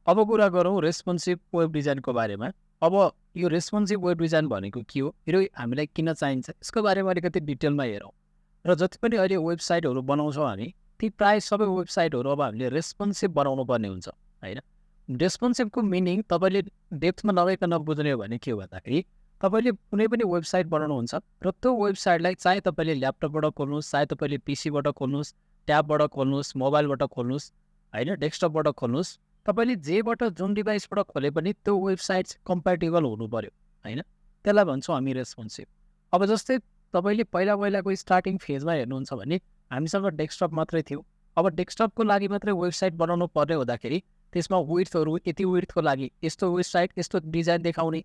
अब कुरा गरौँ रेस्पोन्सिभ वेब डिजाइनको बारेमा। अब यो रेस्पोन्सिभ वेब डिजाइन भनेको के हो र हामीलाई किन चाहिन्छ यसको बारेमा अलिकति डिटेलमा हेरौँ। र जति पनि अहिले वेबसाइटहरू बनाउँछौँ हामी ती प्रायः सबै वेबसाइटहरू अब हामीले रेस्पोन्सिभ बनाउनु पर्ने हुन्छ होइन। रेस्पोन्सिभको मिनिङ तपाईँले डेप्थमा नगइकन बुझ्ने हो भने के हो भन्दाखेरि तपाईँले कुनै पनि वेबसाइट बनाउनुहुन्छ र त्यो वेबसाइटलाई चाहे तपाईँले ल्यापटपबाट खोल्नुहोस्, चाहे तपाईँले पिसीबाट खोल्नुहोस्, ट्याबबाट खोल्नुहोस्, मोबाइलबाट खोल्नुहोस् होइन, डेस्कटपबाट खोल्नुहोस्, तपाईँले जेबाट जुन डिभाइसबाट खोले पनि त्यो वेबसाइट कम्प्याटेबल हुनु पर्यो होइन। त्यसलाई भन्छौँ हामी रेस्पोन्सिभ। अब जस्तै तपाईँले पहिलाको स्टार्टिङ फेजमा हेर्नुहुन्छ भने हामीसँग डेस्कटप मात्रै थियो। अब डेस्कटपको लागि मात्रै वेबसाइट बनाउनु पर्ने हुँदाखेरि त्यसमा विड्थहरू यति विड्थको लागि यस्तो वेबसाइट यस्तो डिजाइन देखाउने,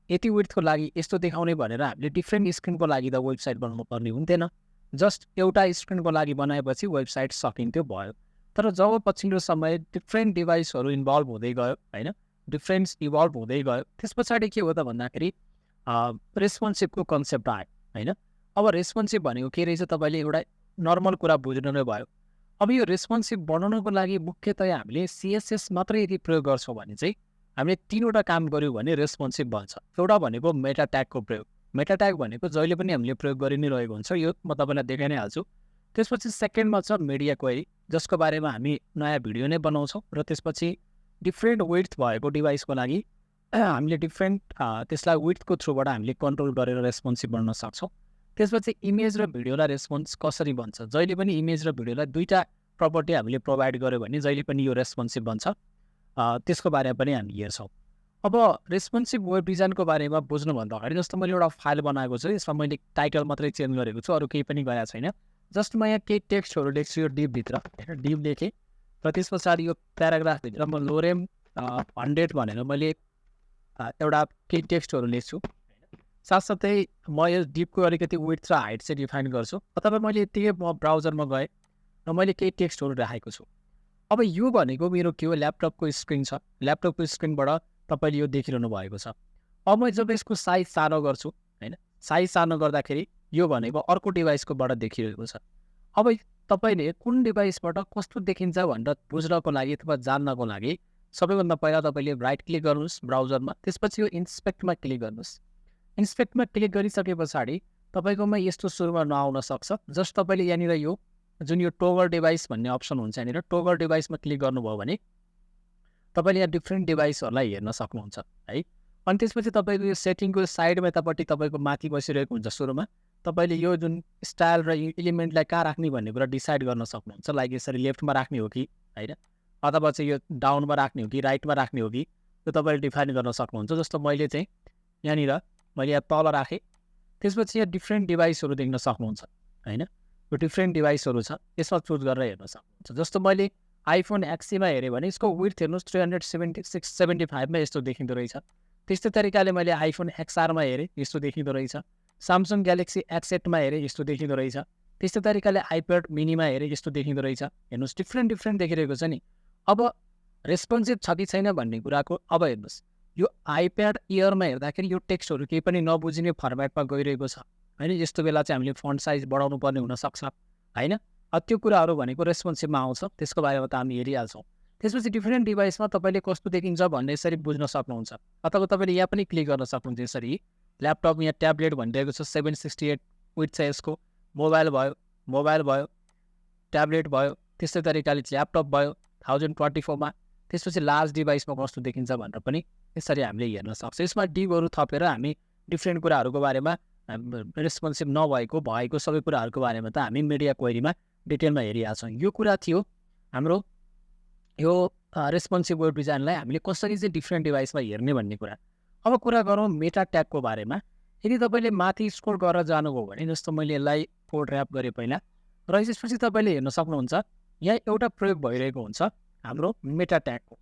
यति विड्थको लागि यस्तो देखाउने भनेर हामीले डिफ्रेन्ट स्क्रिनको लागि त वेबसाइट बनाउनु पर्ने हुन्थेन। जस्ट एउटा स्क्रिनको लागि बनाएपछि वेबसाइट सकिन्थ्यो भयो। तर जब पछिल्लो समय डिफ्रेन्ट डिभाइसहरू इन्भल्भ हुँदै गयो होइन, डिफ्रेन्स इभल्भ हुँदै गयो, त्यस पछाडि के हो त भन्दाखेरि रेस्पोन्सिभको कन्सेप्ट आयो होइन। अब रेस्पोन्सिभ भनेको के रहेछ तपाईँले एउटा नर्मल कुरा बुझ्नु नै भयो। अब यो रेस्पोन्सिभ बनाउनको लागि मुख्यतया हामीले सिएसएस मात्रै यदि प्रयोग गर्छौँ भने चाहिँ हामीले तीनवटा काम गऱ्यौँ भने रेस्पोन्सिभ बन्छ। एउटा भनेको मेटा ट्यागको प्रयोग। मेटा ट्याग भनेको जहिले पनि हामीले प्रयोग गरि नै रहेको हुन्छ, यो म तपाईँलाई देखाइ नै हाल्छु। त्यसपछि सेकेन्डमा छ मिडिया क्वेरी, जसको बारेमा हामी नयाँ भिडियो नै बनाउँछौँ र त्यसपछि डिफ्रेन्ट विड्थ भएको डिभाइसको लागि हामीले डिफ्रेन्ट त्यसलाई विड्थको थ्रुबाट हामीले कन्ट्रोल गरेर रेस्पोन्सिभ बन्न सक्छौँ। त्यसपछि इमेज र भिडियोलाई रेस्पोन्स कसरी बन्छ, जहिले पनि इमेज र भिडियोलाई दुईवटा प्रपर्टी हामीले प्रोभाइड गऱ्यो भने जहिले पनि यो रेस्पोन्सिभ बन्छ, त्यसको बारेमा पनि हामी हेर्छौँ। अब रेस्पोन्सिभ वेब डिजाइनको बारेमा बुझ्नु भन्दाखेरि जस्तो मैले एउटा फाइल बनाएको छु, यसमा मैले टाइटल मात्रै चेन्ज गरेको छु, अरू केही पनि गरेको छैन। जस्ट म यहाँ केही टेक्स्टहरू लेख्छु यो डिपभित्र होइन, डिप लेखेँ र त्यस पछाडि यो प्याराग्राफभित्र म लोरेम 100 भनेर मैले एउटा केही टेक्स्टहरू लेख्छु। साथसाथै म यो डिपको अलिकति विड्थ र हाइट चाहिँ डिफाइन गर्छु। अथवा मैले यत्तिकै म ब्राउजरमा गएँ र मैले केही टेक्स्टहरू राखेको छु। अब यो भनेको मेरो के हो, ल्यापटपको स्क्रिन छ, ल्यापटपको स्क्रिनबाट तपाईँले यो देखिरहनु भएको छ। अब म जब यसको साइज सानो गर्छु होइन, साइज सानो गर्दाखेरि यो भनेको अर्को डिभाइसकोबाट देखिरहेको छ। अब तपाईँले कुन डिभाइसबाट कस्तो देखिन्छ भनेर बुझ्नको लागि अथवा जान्नको लागि सबैभन्दा पहिला तपाईँले राइट क्लिक गर्नुहोस् ब्राउजरमा, त्यसपछि यो इन्सपेक्टमा क्लिक गर्नुहोस्। इन्सपेक्टमा क्लिक गरिसके पछाडि तपाईँकोमा यस्तो सुरुमा नआउन सक्छ। जस्ट तपाईँले यहाँनिर यो जुन यो टोगल डिभाइस भन्ने अप्सन हुन्छ यहाँनिर, टोगल डिभाइसमा क्लिक गर्नुभयो भने तपाईँले यहाँ डिफ्रेन्ट डिभाइसहरूलाई हेर्न सक्नुहुन्छ है। अनि त्यसपछि तपाईँको यो सेटिङको साइडमा यतापट्टि तपाईँको माथि बसिरहेको हुन्छ सुरुमा, तपाईँले यो जुन स्टाइल र इलिमेन्टलाई कहाँ राख्ने भन्ने कुरा डिसाइड गर्न सक्नुहुन्छ। लाइक यसरी लेफ्टमा राख्ने हो कि होइन, अथवा चाहिँ यो डाउनमा राख्ने हो कि राइटमा राख्ने हो कि, त्यो तपाईँले डिफाइन गर्न सक्नुहुन्छ। जस्तो मैले चाहिँ यहाँनिर मैले यहाँ तल राखेँ, त्यसपछि यहाँ डिफ्रेन्ट डिभाइसहरू देख्न सक्नुहुन्छ होइन। यो डिफ्रेन्ट डिभाइसहरू छ, यसमा चुज गरेर हेर्न सक्नुहुन्छ। जस्तो मैले आइफोन एक्सीमा हेरेँ भने यसको विड्थ हेर्नुहोस् 375मा यस्तो देखिँदो रहेछ। त्यस्तै तरिकाले मैले आइफोन एक्सआरमा हेरेँ, यस्तो देखिँदो रहेछ। स्यामसङ ग्यालेक्सी एक्स8मा हेरेँ, यस्तो देखिँदो रहेछ। त्यस्तै तरिकाले आइप्याड मिनीमा हेरेँ, यस्तो देखिँदो रहेछ। हेर्नुहोस् डिफ्रेन्ट देखिरहेको छ नि। अब रेस्पोन्सिभ छ कि छैन भन्ने कुराको अब हेर्नुहोस्, यो आइप्याड एयरमा हेर्दाखेरि यो टेक्स्टहरू केही पनि नबुझिने फर्मेटमा गइरहेको छ होइन। यस्तो बेला चाहिँ हामीले फन्ट साइज बढाउनु पर्ने हुनसक्छ होइन। त्यो कुराहरू भनेको रेस्पोन्सिभमा आउँछ, त्यसको बारेमा त हामी हेरिहाल्छौँ। त्यसपछि डिफ्रेन्ट डिभाइसमा तपाईँले कस्तो देखिन्छ भन्ने यसरी बुझ्न सक्नुहुन्छ। अथवा तपाईँले यहाँ पनि क्लिक गर्न सक्नुहुन्छ यसरी। ल्यापटप यहाँ ट्याब्लेट भनिरहेको छ 768 विड्थ छ यसको। मोबाइल भयो, ट्याब्लेट भयो, त्यस्तै तरिकाले ल्यापटप भयो 1024मा। त्यसपछि लार्ज डिभाइसमा कस्तो देखिन्छ भनेर पनि यसरी हामीले हेर्न सक्छौँ। यसमा डिपहरू थपेर हामी डिफ्रेन्ट कुराहरूको बारेमा रेस्पोन्सिभ भएको सबै कुराहरूको बारेमा त हामी मिडिया क्वेरीमा डिटेलमा हेरिहाल्छौँ। यो कुरा थियो हाम्रो यो रेस्पोन्सिभ वेब डिजाइनलाई हामीले कसरी चाहिँ डिफ्रेन्ट डिभाइसमा हेर्ने भन्ने कुरा। अब कुरा गरौँ मेटा ट्यागको बारेमा। यदि तपाईँले माथि स्क्रोल गरेर जानुभयो भने, जस्तो मैले यसलाई कोड ऱ्याप गरेँ पहिला, र यसपछि तपाईँले हेर्न सक्नुहुन्छ यहाँ एउटा प्रयोग भइरहेको हुन्छ हाम्रो मेटा ट्यागको।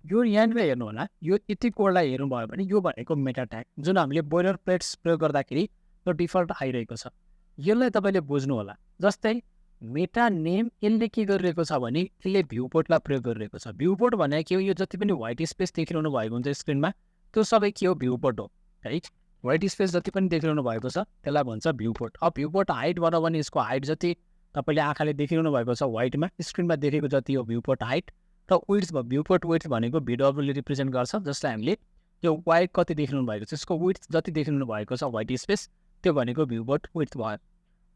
यो यहाँनिर हेर्नु होला, यो यति कोडलाई हेर्नुभयो भने यो भनेको मेटा ट्याग, जुन हामीले बोइलर प्लेट्स प्रयोग गर्दाखेरि यो डिफल्ट आइरहेको छ। यसलाई तपाईँले बुझ्नु होला। जस्तै मेटा नेम यसले के गरिरहेको छ भने यसले भ्यूपोर्टलाई प्रयोग गरिरहेको छ। भ्यूपोर्ट भनेको के हो, यो जति पनि व्हाइट स्पेस देखिरहनु भएको हुन्छ स्क्रिनमा त्यो सबै के हो, भ्यूपोर्ट हो है। व्हाइट स्पेस जति पनि देखिरहनु भएको छ त्यसलाई भन्छ भ्यूपोर्ट। अब भ्यूपोर्ट हाइट भनौँ भने यसको हाइट जति तपाईँले आँखाले देखिरहनु भएको छ व्हाइटमा स्क्रिनमा देखेको जति हो भ्यूपोर्ट हाइट, र विड्थ भ्युपोर्ट विड्थ भनेको VWले रिप्रेजेन्ट गर्छ, जसलाई हामीले यो वाइड कति देखिनु भएको छ यसको विड्थ जति देखिनु भएको छ व्हाइट स्पेस त्यो भनेको भ्युपोर्ट विड्थ भयो।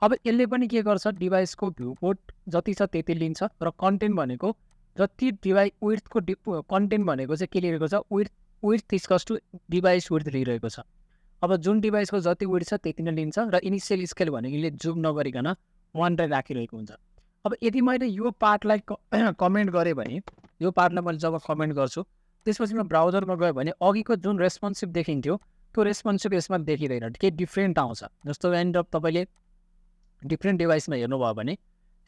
अब यसले पनि के गर्छ, डिभाइसको भ्युपोर्ट जति छ त्यति लिन्छ र कन्टेन्ट भनेको जति डिभाइस विड्थको कन्टेन्ट भनेको चाहिँ के लिएको छ, width equals to device width लिइरहेको छ। अब जुन डिभाइसको जति विड्थ छ त्यति नै लिन्छ र इनिसियल स्केल भनेको यसले जुम नगरिकन 1 राखिरहेको हुन्छ। अब यदि मैले यो पार्टलाई कमेन्ट गरेँ भने, यो पार्टलाई मैले जब कमेन्ट गर्छु त्यसपछि म ब्राउजरमा गएँ भने अघिको जुन रेस्पोन्सिभ देखिन्थ्यो त्यो रेस्पोन्सिभ यसमा देखिँदैन, केही डिफ्रेन्ट आउँछ। जस्तो एन्ड अफ तपाईँले डिफ्रेन्ट डिभाइसमा हेर्नुभयो भने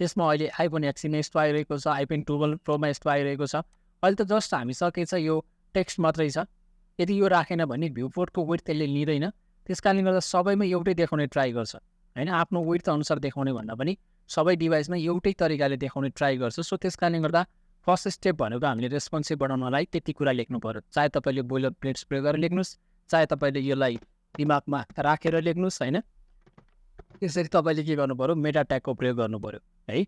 त्यसमा अहिले आइफोन एक्समा यस्तो आइरहेको छ, आइफोन 12 प्रोमा यस्तो आइरहेको छ। अहिले त जस्ट हामीसँग छ यो टेक्स्ट मात्रै छ। यदि यो राखेन भने भ्युपोर्टको विड्थ त्यसले लिँदैन, त्यस कारणले गर्दा सबैमा एउटै देखाउने ट्राई गर्छ होइन, आफ्नो विड्थ अनुसार देखाउने भन्दा पनि सबै डिभाइसमा एउटै तरिकाले देखाउने ट्राई गर्छ। सो त्यस कारणले गर्दा फर्स्ट स्टेप भनेको हामीले रेस्पोन्सिभ बनाउनलाई त्यति कुरा लेख्नु पऱ्यो, चाहे तपाईँले बोइलर प्लेट्स प्रयोग गरेर लेख्नुहोस्, चाहे तपाईँले यसलाई दिमागमा राखेर लेख्नुहोस् होइन। त्यसरी तपाईँले के गर्नु पऱ्यो, मेटा ट्यागको प्रयोग गर्नु पऱ्यो है।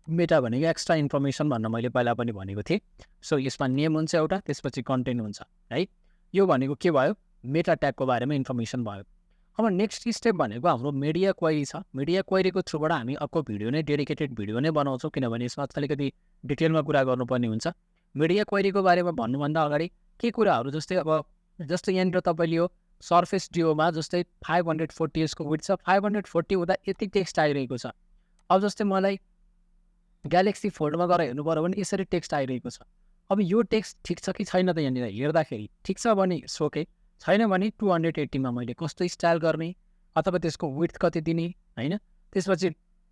मेटा भनेको एक्स्ट्रा इन्फर्मेसन भन्न मैले पहिला पनि भनेको थिएँ। सो यसमा नेम हुन्छ एउटा, त्यसपछि कन्टेन्ट हुन्छ है। यो भनेको के भयो, मेटा ट्यागको बारेमा इन्फर्मेसन भयो। अब नेक्स्ट स्टेप भनेको हाम्रो मिडिया क्वेरी छ। मिडिया क्वेरीको थ्रुबाट हामी अर्को भिडियो नै डेडिकेटेड भिडियो नै बनाउँछौँ, किनभने यसमा अलिकति डिटेलमा कुरा गर्नुपर्ने हुन्छ। मिडिया क्वेरीको बारेमा भन्नुभन्दा अगाडि के कुराहरू जस्तै यहाँनिर तपाईँले यो सर्फेस डिओमा जस्तै 540 यसको विड्थ छ, 540 हुँदा यति टेक्स्ट आइरहेको छ। अब जस्तै मलाई ग्यालेक्सी फोल्डमा गएर हेर्नु पऱ्यो भने यसरी टेक्स्ट आइरहेको छ। अब यो टेक्स्ट ठिक छ कि छैन त यहाँनिर हेर्दाखेरि ठिक छ भने सोके, छैन भने 280मा मैले कस्तो स्टाइल गर्ने अथवा त्यसको विड्थ कति दिने होइन। त्यसपछि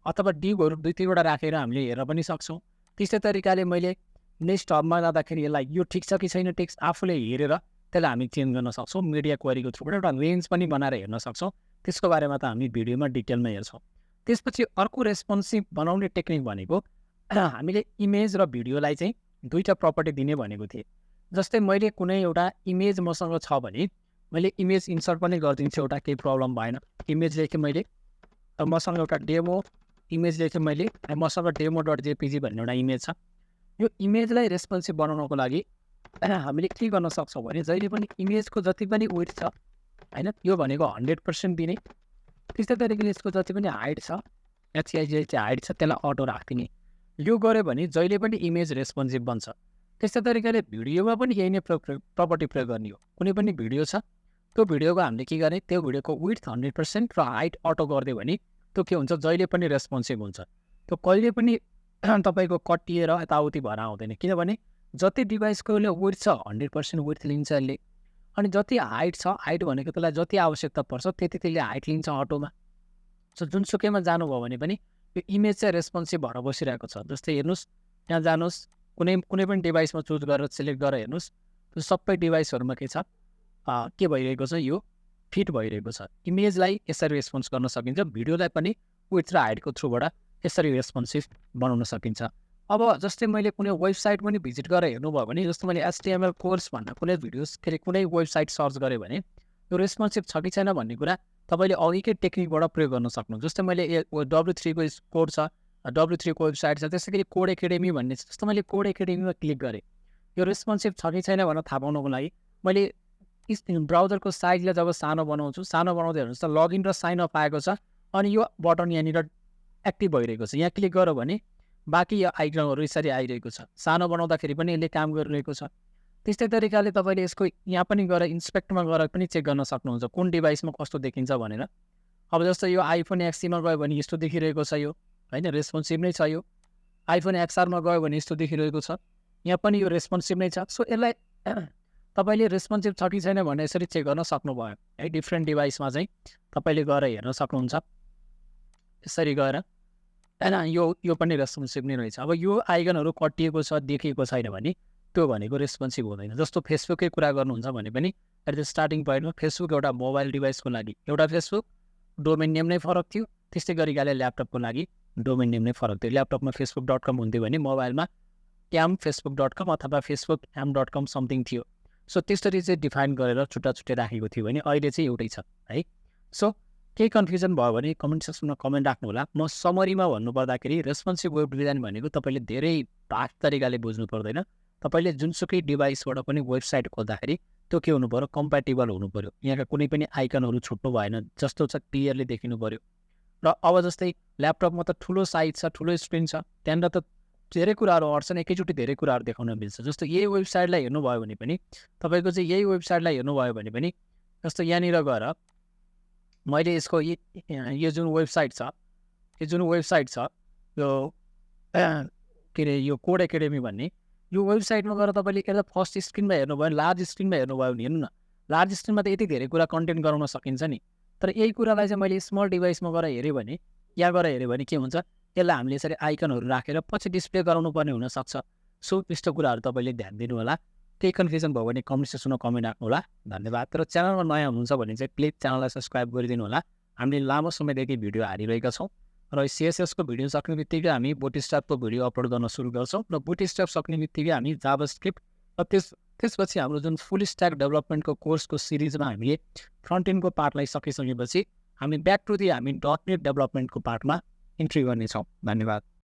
अथवा डिभहरू 2-3वटा राखेर हामीले हेर्न पनि सक्छौँ। त्यस्तै तरिकाले मैले नेक्स्ट हबमा जाँदाखेरि यसलाई यो ठिक छ कि छैन टेक्स्ट आफूले हेरेर त्यसलाई हामी चेन्ज गर्न सक्छौँ। मिडिया क्वेरीको थ्रुबाट एउटा रेन्ज पनि बनाएर हेर्न सक्छौँ। त्यसको बारेमा त हामी भिडियोमा डिटेलमा हेर्छौँ। त्यसपछि अर्को रेस्पोन्सिभ बनाउने टेक्निक भनेको हामीले इमेज र भिडियोलाई चाहिँ दुईवटा प्रपर्टी दिने भनेको थिएँ। जस्तै मैले कुनै एउटा इमेज मसँग छ भने मैले इमेज इन्सर्ट पनि गरिदिन्छु, एउटा केही प्रब्लम भएन। इमेज लेखेँ मैले, मसँग एउटा डेमो इमेज लेखेँ मैले, मसँग demo.jpg भन्ने एउटा इमेज छ। यो इमेजलाई रेस्पोन्सिभ बनाउनको लागि हामीले के गर्न सक्छौँ भने जहिले पनि इमेजको जति पनि विड्थ छ होइन, यो भनेको 100% दिने। त्यस्तै तरिकाले यसको जति पनि हाइट छ, HIJ चाहिँ हाइट छ, त्यसलाई अटो राखिदिने। यो गऱ्यो भने जहिले पनि इमेज रेस्पोन्सिभ बन्छ। त्यस्तै तरिकाले भिडियोमा पनि यही नै प्रपर्टी प्रयोग गर्ने हो। कुनै पनि भिडियो छ, त्यो भिडियोको हामीले के गर्ने, त्यो भिडियोको विड्थ 100% र हाइट अटो गरिदियो भने त्यो के हुन्छ, जहिले पनि रेस्पोन्सिभ हुन्छ। त्यो कहिले पनि तपाईँको कटिएर यताउति भएर आउँदैन, किनभने जति डिभाइसको विड्थ छ 100% विड्थ लिन्छ यसले। अनि जति हाइट छ, हाइट भनेको त्यसलाई जति आवश्यकता पर्छ त्यति त्यसले हाइट लिन्छ अटोमा। सो जुनसुकैमा जानुभयो भने पनि यो इमेज चाहिँ रेस्पोन्सिभ भएर बसिरहेको छ। जस्तै हेर्नुहोस्, त्यहाँ जानुहोस्, कुनै पनि डिभाइसमा चुज गरेर सिलेक्ट गरेर हेर्नुहोस्, त्यो सबै डिभाइसहरूमा के छ, के भइरहेको छ, यो फिट भइरहेको छ। इमेजलाई यसरी रेस्पोन्स गर्न सकिन्छ, भिडियोलाई पनि विड्थ र हाइटको थ्रुबाट यसरी रेस्पोन्सिभ बनाउन सकिन्छ। अब जस्तै मैले कुनै वेबसाइट पनि भिजिट गरेर हेर्नुभयो भने, जस्तो मैले HTML कोर्स भन्ने कुनै भिडियोस फेरि कुनै वेबसाइट सर्च गरेँ भने यो रेस्पोन्सिभ छ कि छैन भन्ने कुरा तपाईँले अघिकै टेक्निकबाट प्रयोग गर्न सक्नुहुन्छ। जस्तै मैले W3 को कोड छ, W3 को वेबसाइट छ, त्यसै गरी कोड एकाडेमी भन्ने छ। जस्तो मैले कोड एकाडेमीमा क्लिक गरेँ, यो रेस्पोन्सिभ छ कि छैन भनेर थाहा पाउनको लागि मैले ब्राउजरको साइजलाई जब सानो बनाउँछु, सानो बनाउँदै हेर्नुहोस् त लगइन र साइन अप आएको छ, अनि यो बटन यहाँनिर एक्टिभ भइरहेको छ। यहाँ क्लिक गर्यो भने बाँकी यो आइकनहरू यसरी आइरहेको छ। सानो बनाउँदाखेरि पनि यसले काम गरिरहेको छ। त्यस्तै तरिकाले तपाईँले यसको यहाँ पनि गएर इन्सपेक्टमा गएर पनि चेक गर्न सक्नुहुन्छ कुन डिभाइसमा कस्तो देखिन्छ भनेर। अब जस्तो यो आइफोन एक्समा गयो भने यस्तो देखिरहेको छ, यो होइन रेस्पोन्सिभ नै छ। यो आइफोन XRमा गयो भने यस्तो देखिरहेको छ, यहाँ पनि यो रेस्पोन्सिभ नै छ। सो यसलाई तपाईँले रेस्पोन्सिभ छ कि छैन भनेर यसरी चेक गर्न सक्नुभयो है। डिफ्रेन्ट डिभाइसमा चाहिँ तपाईँले गएर हेर्न सक्नुहुन्छ यसरी गएर होइन। यो पनि रेस्पोन्सिभ नै रहेछ। अब यो आइकनहरू कटिएको छ, देखिएको छैन भने त्यो भनेको रेस्पोन्सिभ हुँदैन। जस्तो फेसबुकै कुरा गर्नुहुन्छ भने पनि एट द स्टार्टिङ पोइन्टमा फेसबुक एउटा मोबाइल डिभाइसको लागि एउटा फेसबुक डोमेन नेम नै फरक थियो, त्यस्तै गरिकाले ल्यापटपको लागि डोमेन नेम नै फरक थियो। ल्यापटपमा facebook.com हुन्थ्यो भने मोबाइलमा facebook.com अथवा facebook.com समथिङ थियो। सो त्यसरी चाहिँ डिफाइन गरेर छुट्टा छुट्टै राखेको थियो भने अहिले चाहिँ एउटै छ है। सो केही कन्फ्युजन भयो भने कमेन्ट सेक्सनमा कमेन्ट राख्नु होला। म समरीमा भन्नुपर्दाखेरि रेस्पोन्सिभ वेब डिजाइन भनेको तपाईँले धेरै भाग तरिकाले बुझ्नु पर्दैन। तपाईँले जुनसुकै डिभाइसबाट पनि वेबसाइट खोल्दाखेरि त्यो के हुनु पऱ्यो, कम्प्याटेबल हुनु पऱ्यो। यहाँका कुनै पनि आइकनहरू छुट्नु भएन, जस्तो छ क्लियरली देखिनु पऱ्यो। र अब जस्तै ल्यापटपमा त ठुलो साइज छ, ठुलो स्क्रिन छ, त्यहाँनिर त धेरै कुराहरू अड्छन्, एकैचोटि धेरै कुराहरू देखाउन मिल्छ। जस्तो यही वेबसाइटलाई हेर्नुभयो भने पनि तपाईँको चाहिँ यही वेबसाइटलाई हेर्नुभयो भने पनि जस्तो यहाँनिर गएर मैले यसको यो जुन वेबसाइट छ, यो के अरे यो कोड एकाडेमी भन्ने यो वेबसाइटमा गएर तपाईँले एउटा फर्स्ट स्क्रिनमा हेर्नुभयो भने, लार्ज स्क्रिनमा हेर्नुभयो भने हेर्नु न, लार्ज स्क्रिनमा त यति धेरै कुरा कन्टेन्ट गराउन सकिन्छ नि। तर यही कुरालाई चाहिँ मैले स्मल डिभाइसमा गएर हेरेँ भने, यहाँ गएर हेऱ्यो भने के हुन्छ, यसलाई हामीले यसरी आइकनहरू राखेर पछि डिस्प्ले गराउनु पर्ने हुनसक्छ। सो त्यस्तो कुराहरू तपाईँले ध्यान दिनु होला। केही कन्फ्युजन भयो भने कमेन्ट सेक्सनमा कमेन्ट राख्नु होला। धन्यवाद। तर च्यानलमा नयाँ हुनुहुन्छ भने चाहिँ प्लिज च्यानललाई सब्सक्राइब गरिदिनु होला। हामीले लामो समयदेखि भिडियो हालिरहेका छौँ र CSS को भिडियो सक्ने बित्तिकै हामी बुटस्ट्र्यापको भिडियो अपलोड गर्न सुरु गर्छौँ र बुटस्ट्र्याप सक्ने बित्तिकै हामी जाभास्क्रिप्ट र त्यसपछि हाम्रो जुन फुल स्ट्याक डेभलपमेन्टको कोर्सको सिरिजमा हामीले फ्रन्ट एन्डको पार्टलाई सकिसकेपछि हामी ब्याक टु हामी .NET डेभलपमेन्टको पार्टमा इन्ट्री गर्नेछौँ। धन्यवाद।